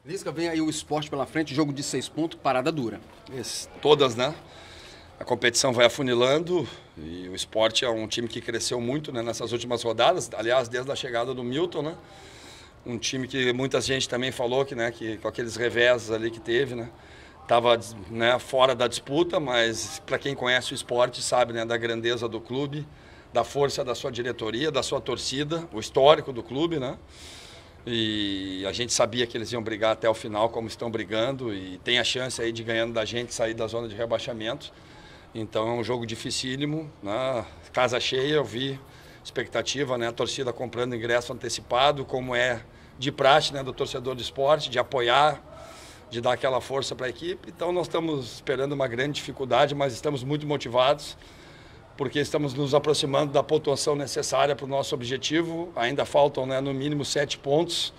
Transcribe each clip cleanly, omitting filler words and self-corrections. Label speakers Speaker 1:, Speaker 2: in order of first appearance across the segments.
Speaker 1: Lisca, vem aí o Sport pela frente, jogo de 6 pontos, parada dura.
Speaker 2: Todas, né? A competição vai afunilando e o Sport é um time que cresceu muito, né, nessas últimas rodadas. Aliás, desde a chegada do Milton, né? Um time que muita gente também falou que, né, que com aqueles reveses ali que teve, né? Estava, né, fora da disputa, mas para quem conhece o Sport sabe, né, da grandeza do clube, da força da sua diretoria, da sua torcida, o histórico do clube, né? E a gente sabia que eles iam brigar até o final, como estão brigando, e tem a chance aí de, ganhando da gente, sair da zona de rebaixamento. Então é um jogo dificílimo, né? Casa cheia, eu vi expectativa, né? A torcida comprando ingresso antecipado, como é de praxe, né, do torcedor de esporte, de apoiar, de dar aquela força para a equipe. Então nós estamos esperando uma grande dificuldade, mas estamos muito motivados, porque estamos nos aproximando da pontuação necessária para o nosso objetivo. Ainda faltam, né, no mínimo 7 pontos,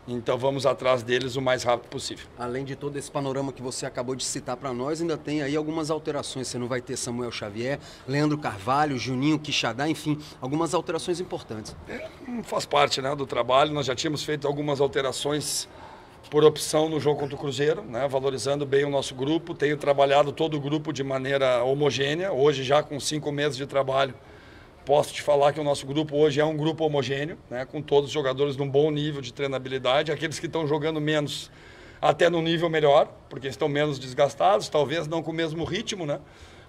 Speaker 2: então vamos atrás deles o mais rápido possível.
Speaker 1: Além de todo esse panorama que você acabou de citar para nós, ainda tem aí algumas alterações. Você não vai ter Samuel Xavier, Leandro Carvalho, Juninho, Quixadá, enfim, algumas alterações importantes.
Speaker 2: Faz parte, né, do trabalho. Nós já tínhamos feito algumas alterações por opção no jogo contra o Cruzeiro, né, valorizando bem o nosso grupo. Tenho trabalhado todo o grupo de maneira homogênea. Hoje, já com 5 meses de trabalho, posso te falar que o nosso grupo hoje é um grupo homogêneo, né, com todos os jogadores num bom nível de treinabilidade. Aqueles que estão jogando menos, até num nível melhor, porque estão menos desgastados, talvez não com o mesmo ritmo, né,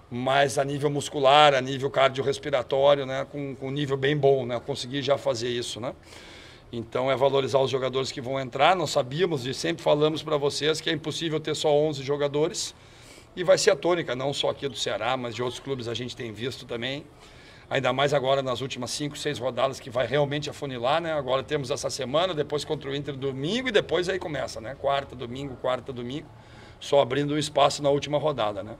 Speaker 2: mas a nível muscular, a nível cardiorrespiratório, né, com um nível bem bom, né, consegui já fazer isso, né. Então é valorizar os jogadores que vão entrar. Nós sabíamos e sempre falamos para vocês que é impossível ter só 11 jogadores, e vai ser a tônica, não só aqui do Ceará, mas de outros clubes a gente tem visto também. Ainda mais agora nas últimas 5, 6 rodadas que vai realmente afunilar, né? Agora temos essa semana, depois contra o Inter domingo e depois aí começa, né? Quarta, domingo, só abrindo o espaço na última rodada, né?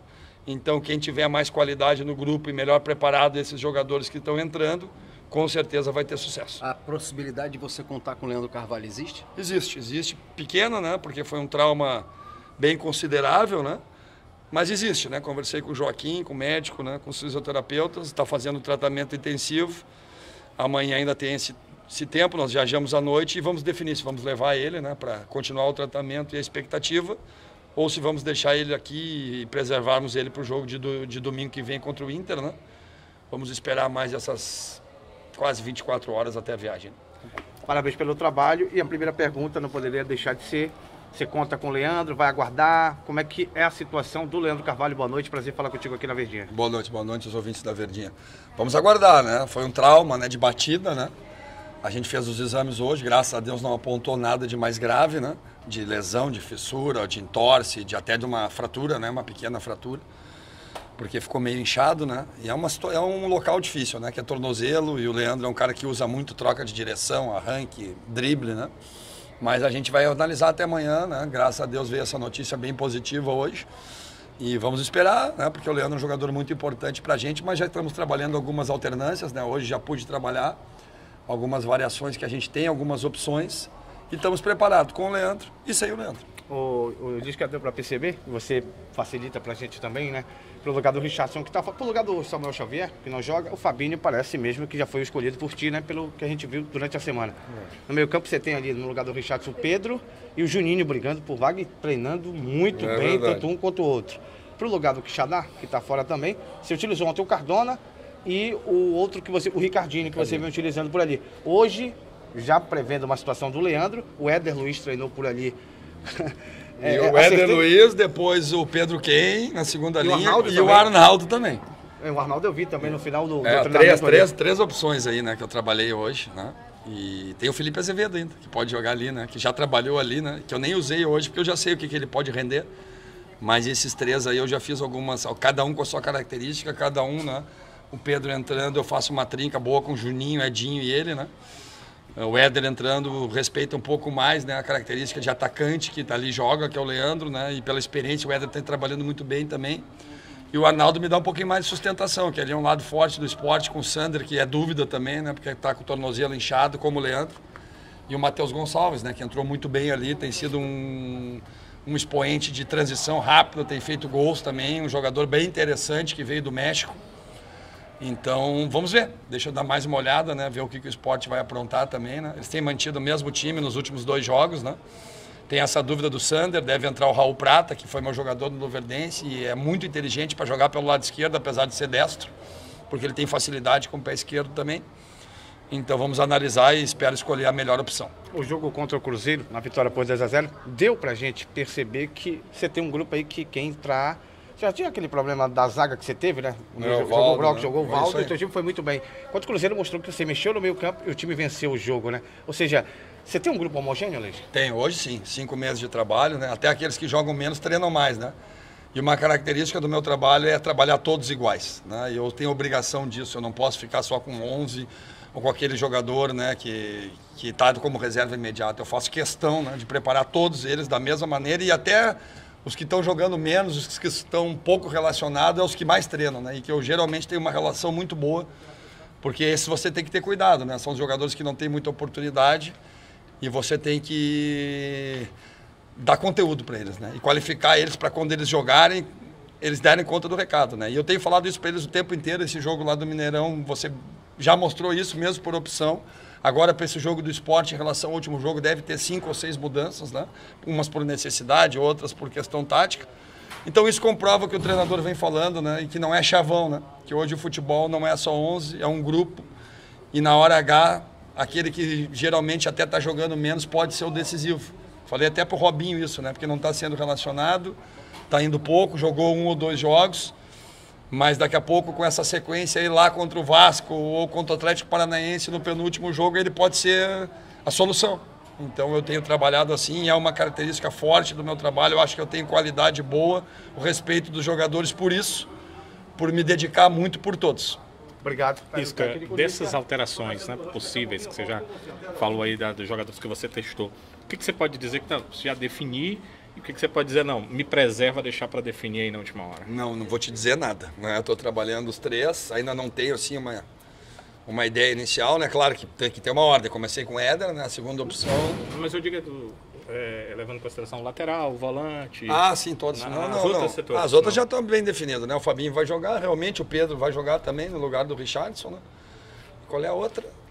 Speaker 2: Então quem tiver mais qualidade no grupo e melhor preparado esses jogadores que estão entrando, com certeza vai ter sucesso.
Speaker 1: A possibilidade de você contar com o Leandro Carvalho existe?
Speaker 2: Existe. Pequena, né? Porque foi um trauma bem considerável, né? Mas existe, né? Conversei com o Joaquim, com o médico, né? Com os fisioterapeutas, está fazendo tratamento intensivo. Amanhã ainda tem esse tempo, nós viajamos à noite e vamos definir se vamos levar ele, né? Para continuar o tratamento e a expectativa, ou se vamos deixar ele aqui e preservarmos ele para o jogo de domingo que vem contra o Inter, né? Vamos esperar mais essas quase 24 horas até a viagem.
Speaker 3: Parabéns pelo trabalho. E a primeira pergunta não poderia deixar de ser: você conta com o Leandro, vai aguardar? Como é que é a situação do Leandro Carvalho? Boa noite, prazer falar contigo aqui na Verdinha.
Speaker 2: Boa noite os ouvintes da Verdinha. Vamos aguardar, né? Foi um trauma, né, de batida, né? A gente fez os exames hoje, graças a Deus não apontou nada de mais grave, né? De lesão, de fissura, de entorse, até de uma fratura, né? Uma pequena fratura, porque ficou meio inchado, né? E é um local difícil, né? Que é tornozelo, e o Leandro é um cara que usa muito troca de direção, arranque, drible, né? Mas a gente vai analisar até amanhã, né? Graças a Deus veio essa notícia bem positiva hoje. E vamos esperar, né? Porque o Leandro é um jogador muito importante pra gente, mas já estamos trabalhando algumas alternâncias, né? Hoje já pude trabalhar algumas variações que a gente tem, algumas opções. E estamos preparados com o Leandro e sem o Leandro.
Speaker 3: O Lisca deu para perceber, você facilita para a gente também, né? Pro lugar do Richardson, que tá pro lugar do Samuel Xavier, que não joga, o Fabinho parece mesmo que já foi escolhido por ti, né? Pelo que a gente viu durante a semana. No meio campo você tem ali no lugar do Richardson o Pedro e o Juninho brigando por vaga e treinando muito bem,
Speaker 2: verdade.
Speaker 3: tanto um quanto o outro. Pro lugar do Quixadá, que tá fora também, você utilizou ontem o Cardona e o outro que o Ricardinho, que você vem utilizando por ali. Hoje, já prevendo uma situação do Leandro, o Éder Luiz treinou por ali.
Speaker 2: E o Éder Luiz, depois o Pedro Quem na segunda linha e o Arnaldo também.
Speaker 3: O Arnaldo eu vi também no final do treinamento.
Speaker 2: Três opções aí, né, que eu trabalhei hoje, né? E tem o Felipe Azevedo ainda, que pode jogar ali, né? Que já trabalhou ali, né? Que eu nem usei hoje, porque eu já sei o que ele pode render. Mas esses três aí eu já fiz algumas, cada um com a sua característica, cada um, né? O Pedro entrando, eu faço uma trinca boa com o Juninho, Edinho e ele, né? O Éder entrando respeita um pouco mais, né, a característica de atacante que tá ali joga, que é o Leandro, né, e pela experiência o Éder está trabalhando muito bem também. E o Arnaldo me dá um pouquinho mais de sustentação, que ali é um lado forte do esporte, com o Sander, que é dúvida também, né, porque está com o tornozelo inchado, como o Leandro. E o Matheus Gonçalves, né, que entrou muito bem ali, tem sido um expoente de transição rápida, tem feito gols também, um jogador bem interessante que veio do México. Então, vamos ver. Deixa eu dar mais uma olhada, né? Ver o que o Sport vai aprontar também, né? Eles têm mantido o mesmo time nos últimos 2 jogos, né? Tem essa dúvida do Sander, deve entrar o Raul Prata, que foi meu jogador no Luverdense e é muito inteligente para jogar pelo lado esquerdo, apesar de ser destro, porque ele tem facilidade com o pé esquerdo também. Então vamos analisar e espero escolher a melhor opção.
Speaker 3: O jogo contra o Cruzeiro, na vitória por 2-0, deu pra gente perceber que você tem um grupo aí que quer entrar. Já tinha aquele problema da zaga que você teve, né? Jogou o Brock, jogou o Valdo, e o teu time foi muito bem. Enquanto o Cruzeiro mostrou que você mexeu no meio campo e o time venceu o jogo, né? Ou seja, você tem um grupo homogêneo, Leite?
Speaker 2: Tem, hoje sim, 5 meses de trabalho, né? Até aqueles que jogam menos treinam mais, né? E uma característica do meu trabalho é trabalhar todos iguais, né? E eu tenho obrigação disso, eu não posso ficar só com 11 ou com aquele jogador, né, que está como reserva imediata. Eu faço questão, né, de preparar todos eles da mesma maneira e até os que estão jogando menos, os que estão um pouco relacionados, é os que mais treinam, né? E que eu geralmente tenho uma relação muito boa, porque esses você tem que ter cuidado, né? São os jogadores que não têm muita oportunidade e você tem que dar conteúdo para eles, né? E qualificar eles para quando eles jogarem, eles derem conta do recado, né? E eu tenho falado isso para eles o tempo inteiro. Esse jogo lá do Mineirão, você já mostrou isso mesmo por opção. Agora, para esse jogo do Sport, em relação ao último jogo, deve ter 5 ou 6 mudanças, né? Umas por necessidade, outras por questão tática. Então isso comprova o que o treinador vem falando, né? E que não é chavão, né? Que hoje o futebol não é só 11, é um grupo. E na hora H, aquele que geralmente até está jogando menos pode ser o decisivo. Falei até pro Robinho isso, né? Porque não está sendo relacionado, está indo pouco, jogou 1 ou 2 jogos. Mas daqui a pouco, com essa sequência aí lá contra o Vasco ou contra o Atlético Paranaense no penúltimo jogo, ele pode ser a solução. Então eu tenho trabalhado assim, é uma característica forte do meu trabalho. Eu acho que eu tenho qualidade boa, o respeito dos jogadores por isso, por me dedicar muito por todos.
Speaker 3: Obrigado.
Speaker 4: Isca, dessas alterações, né, possíveis, que você já falou aí dos jogadores que você testou, o que você pode dizer que não, já definir? E o que você pode dizer, não, me preserva deixar para definir aí na última hora?
Speaker 2: Não vou te dizer nada, né? Eu estou trabalhando os 3, ainda não tenho assim uma ideia inicial, né? Claro que tem que ter uma ordem. Comecei com o Éder, né? A segunda opção.
Speaker 4: Mas eu digo levando em consideração o lateral, o volante.
Speaker 2: Ah, sim, todos. As outras já estão bem definidas, né? O Fabinho vai jogar, realmente o Pedro vai jogar também no lugar do Richardson, né? Qual é a outra?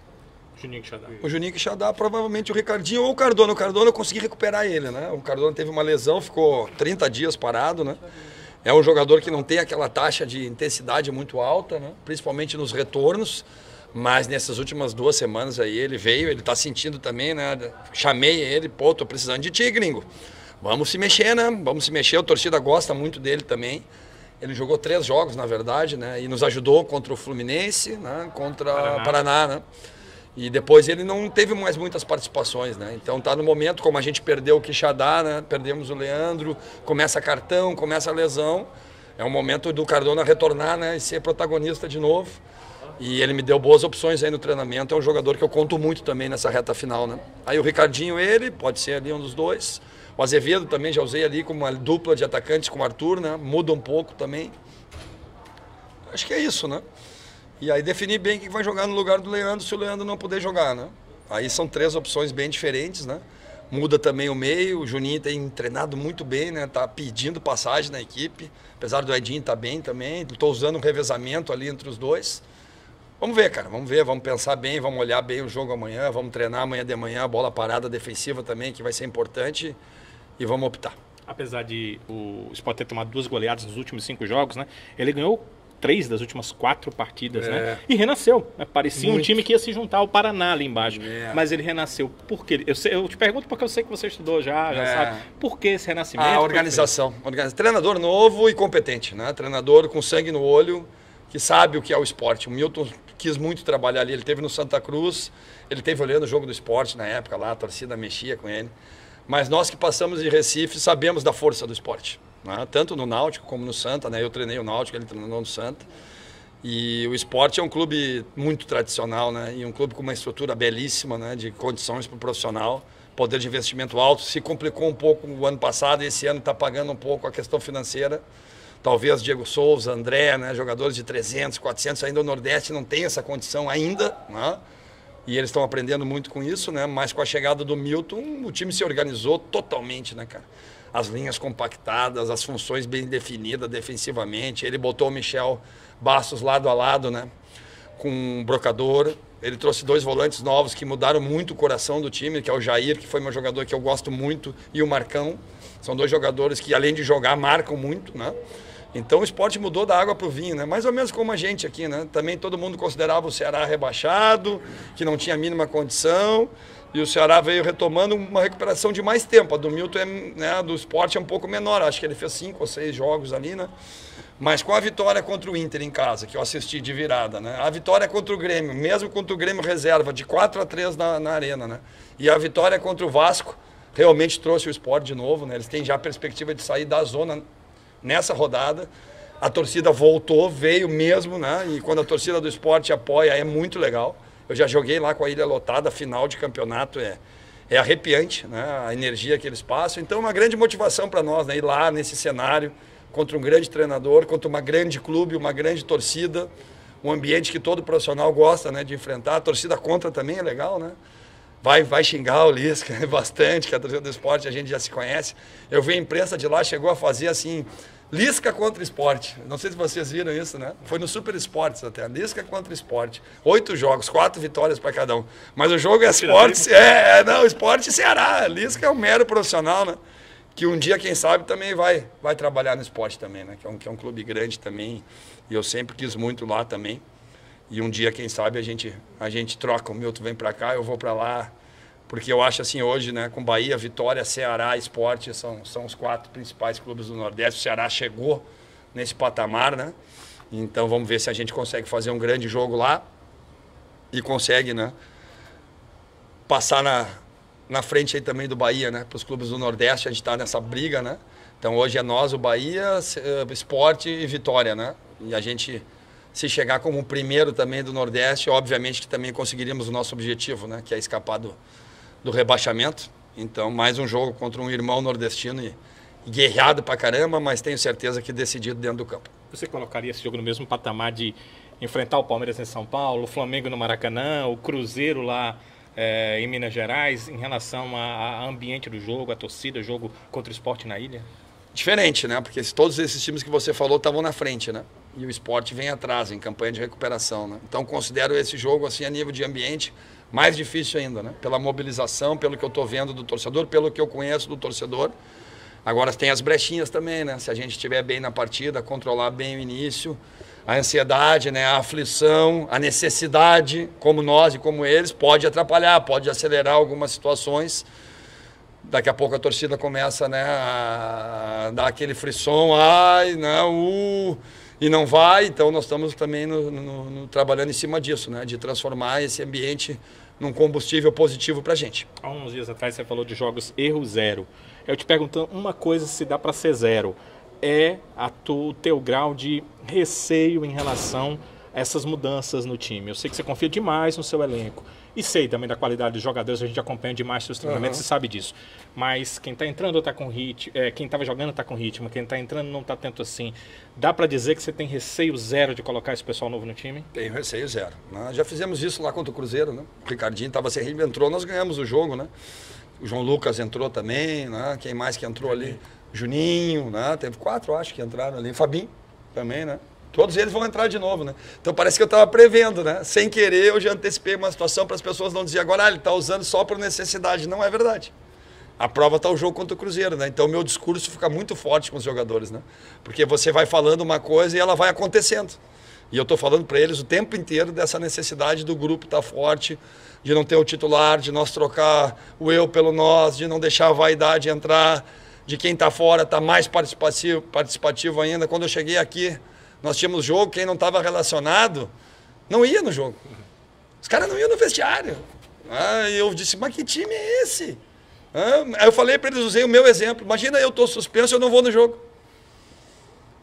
Speaker 4: Juninho Quixadá.
Speaker 2: O Juninho Quixadá, provavelmente o Ricardinho ou o Cardona. O Cardona eu consegui recuperar ele, né? O Cardona teve uma lesão, ficou 30 dias parado, né? É um jogador que não tem aquela taxa de intensidade muito alta, né? Principalmente nos retornos. Mas nessas últimas 2 semanas aí ele veio, ele tá sentindo também, né? Chamei ele, pô, tô precisando de ti, gringo. Vamos se mexer, né? Vamos se mexer, a torcida gosta muito dele também. Ele jogou 3 jogos, na verdade, né? E nos ajudou contra o Fluminense, né? Contra o Paraná, né? E depois ele não teve mais muitas participações, né? Então tá no momento, como a gente perdeu o Quixadá, né? Perdemos o Leandro, começa cartão, começa a lesão. É um momento do Cardona retornar, né? E ser protagonista de novo. E ele me deu boas opções aí no treinamento. É um jogador que eu conto muito também nessa reta final, né? Aí o Ricardinho, ele, pode ser ali um dos dois. O Azevedo também já usei ali como uma dupla de atacantes com o Arthur, né? Muda um pouco também. Acho que é isso, né? E aí definir bem quem vai jogar no lugar do Leandro se o Leandro não puder jogar, né? Aí são 3 opções bem diferentes, né? Muda também o meio, o Juninho tem treinado muito bem, né? Tá pedindo passagem na equipe, apesar do Edinho estar bem também. Estou usando um revezamento ali entre os dois. Vamos ver, cara, vamos ver, vamos pensar bem, vamos olhar bem o jogo amanhã, vamos treinar amanhã de manhã, a bola parada defensiva também, que vai ser importante, e vamos optar.
Speaker 4: Apesar de o Sport ter tomado 2 goleadas nos últimos 5 jogos, né? Ele ganhou 3 das últimas 4 partidas, né? E renasceu. Né? Parecia um time que ia se juntar ao Paraná ali embaixo. Mas ele renasceu. Por quê? Eu te pergunto porque eu sei que você estudou já sabe. Por que esse renascimento?
Speaker 2: A organização. Treinador novo e competente, né? Treinador com sangue no olho, que sabe o que é o esporte. O Milton quis muito trabalhar ali. Ele teve no Santa Cruz, ele teve olhando o jogo do esporte na época lá, a torcida mexia com ele. Mas nós que passamos de Recife sabemos da força do esporte. Né? Tanto no Náutico como no Santa, né? Eu treinei o Náutico, ele treinou no Santa. E o Sport é um clube muito tradicional, né? E um clube com uma estrutura belíssima, né? De condições para o profissional, poder de investimento alto. Se complicou um pouco o ano passado e esse ano está pagando um pouco a questão financeira. Talvez Diego Souza, André, né? Jogadores de 300, 400, ainda o Nordeste não tem essa condição ainda, né? E eles estão aprendendo muito com isso, né? Mas com a chegada do Milton, o time se organizou totalmente, né, cara? As linhas compactadas, as funções bem definidas defensivamente. Ele botou o Michel Bastos lado a lado, né? Com o Brocador. Ele trouxe 2 volantes novos que mudaram muito o coração do time, que é o Jair, que foi meu jogador que eu gosto muito, e o Marcão. São 2 jogadores que, além de jogar, marcam muito, né? Então o Sport mudou da água para o vinho, né? Mais ou menos como a gente aqui, né? Também todo mundo considerava o Ceará rebaixado, que não tinha a mínima condição, e o Ceará veio retomando uma recuperação de mais tempo. A do Milton, né, do Sport é um pouco menor, acho que ele fez 5 ou 6 jogos ali, né? Mas com a vitória contra o Inter em casa, que eu assisti de virada, né? A vitória contra o Grêmio, mesmo contra o Grêmio reserva, de 4-3 na arena, né? E a vitória contra o Vasco realmente trouxe o Sport de novo, né? Eles têm já a perspectiva de sair da zona nessa rodada. A torcida voltou, veio mesmo, né? E quando a torcida do Sport apoia, é muito legal. Eu já joguei lá com a ilha lotada, final de campeonato é arrepiante, né? A energia que eles passam. Então é uma grande motivação para nós, né? Ir lá nesse cenário, contra um grande treinador, contra uma grande clube, uma grande torcida, um ambiente que todo profissional gosta, né, de enfrentar. A torcida contra também é legal, né? Vai xingar o Lisca bastante, que a torcida do Sport a gente já se conhece. Eu vi a imprensa de lá, chegou a fazer assim, Lisca contra Sport. Não sei se vocês viram isso, né? Foi no Super Esportes até, Lisca contra Sport. 8 jogos, 4 vitórias para cada um. Mas o jogo é Sport, não, Sport e Ceará. Lisca é um mero profissional, né? Que um dia, quem sabe, também vai trabalhar no Sport também, né? Que é um clube grande também, e eu sempre quis muito lá também. E um dia, quem sabe, a gente troca, o Milton vem para cá, eu vou para lá, porque eu acho assim, hoje, né, com Bahia, Vitória, Ceará, Sport, são os 4 principais clubes do Nordeste. O Ceará chegou nesse patamar, né? Então vamos ver se a gente consegue fazer um grande jogo lá e consegue, né, passar na frente aí também do Bahia, né? Para os clubes do Nordeste, a gente está nessa briga, né? Então hoje é nós, o Bahia, Sport e Vitória, né? E a gente, se chegar como o primeiro também do Nordeste, obviamente que também conseguiríamos o nosso objetivo, né? Que é escapar do rebaixamento. Então, mais um jogo contra um irmão nordestino e guerreado pra caramba, mas tenho certeza que decidido dentro do campo.
Speaker 4: Você colocaria esse jogo no mesmo patamar de enfrentar o Palmeiras em São Paulo, o Flamengo no Maracanã, o Cruzeiro lá em Minas Gerais, em relação ao ambiente do jogo, a torcida, jogo contra o Sport na ilha?
Speaker 2: Diferente, né? Porque todos esses times que você falou estavam na frente, né? E o Sport vem atrás, em campanha de recuperação, né? Então considero esse jogo, assim, a nível de ambiente, mais difícil ainda, né? Pela mobilização, pelo que eu estou vendo do torcedor, pelo que eu conheço do torcedor. Agora tem as brechinhas também, né? Se a gente estiver bem na partida, controlar bem o início, a ansiedade, né? A aflição, a necessidade, como nós e como eles, pode atrapalhar, pode acelerar algumas situações. Daqui a pouco a torcida começa, né, a dar aquele frisson, ai, não, e não vai. Então nós estamos também trabalhando em cima disso, né, de transformar esse ambiente num combustível positivo para a gente.
Speaker 4: Há uns dias atrás você falou de jogos erro zero. Eu te perguntando uma coisa, se dá para ser zero, é o teu grau de receio em relação a essas mudanças no time. Eu sei que você confia demais no seu elenco. E sei também da qualidade dos jogadores, a gente acompanha demais seus treinamentos, você sabe disso. Mas quem está entrando está com ritmo, quem estava jogando está com ritmo, quem está entrando não está tanto assim. Dá para dizer que você tem receio zero de colocar esse pessoal novo no time?
Speaker 2: Tenho receio zero. Nós já fizemos isso lá contra o Cruzeiro, né? O Ricardinho estava sem ritmo, entrou, nós ganhamos o jogo, né? O João Lucas entrou também, né? Quem mais que entrou ali? Juninho, né? Teve 4, acho, que entraram ali. Fabinho também, né? Todos eles vão entrar de novo, né? Então parece que eu estava prevendo, né? Sem querer, eu já antecipei uma situação para as pessoas não dizer agora, ele está usando só por necessidade. Não é verdade. A prova está o jogo contra o Cruzeiro, né? Então o meu discurso fica muito forte com os jogadores, né? Porque você vai falando uma coisa e ela vai acontecendo. E eu estou falando para eles o tempo inteiro dessa necessidade do grupo estar forte, de não ter o titular, de nós trocar o eu pelo nós, de não deixar a vaidade entrar, de quem está fora estar mais participativo ainda. Quando eu cheguei aqui, nós tínhamos jogo, quem não estava relacionado não ia no jogo. Os caras não iam no vestiário. E eu disse, mas que time é esse? Aí eu falei para eles, usei o meu exemplo. Imagina, eu estou suspenso, eu não vou no jogo.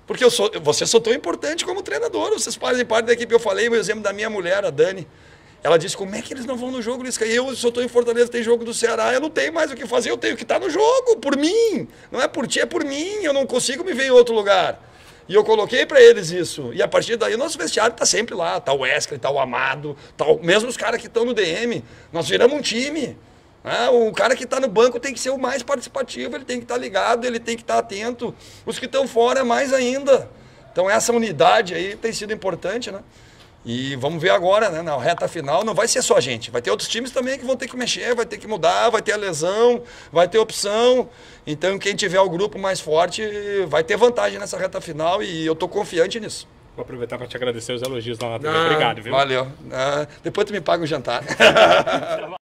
Speaker 2: Porque vocês são tão importantes como treinador, vocês fazem parte da equipe. Eu falei o exemplo da minha mulher, a Dani. Ela disse, como é que eles não vão no jogo, Lisca? Eu só estou em Fortaleza, tem jogo do Ceará, eu não tenho mais o que fazer, eu tenho que estar no jogo, por mim. Não é por ti, é por mim, eu não consigo me ver em outro lugar. E eu coloquei para eles isso. E a partir daí o nosso vestiário está sempre lá. Está o Wesley, está o Amado, mesmo os caras que estão no DM. Nós viramos um time. O cara que está no banco tem que ser o mais participativo, ele tem que estar ligado, ele tem que estar atento. Os que estão fora, mais ainda. Então essa unidade aí tem sido importante, né? E vamos ver agora, né, na reta final, não vai ser só a gente, vai ter outros times também que vão ter que mexer, vai ter que mudar, vai ter a lesão, vai ter opção. Então quem tiver o grupo mais forte vai ter vantagem nessa reta final e eu estou confiante nisso.
Speaker 4: Vou aproveitar para te agradecer os elogios lá na TV. Obrigado, viu?
Speaker 2: Valeu. Depois tu me paga um jantar.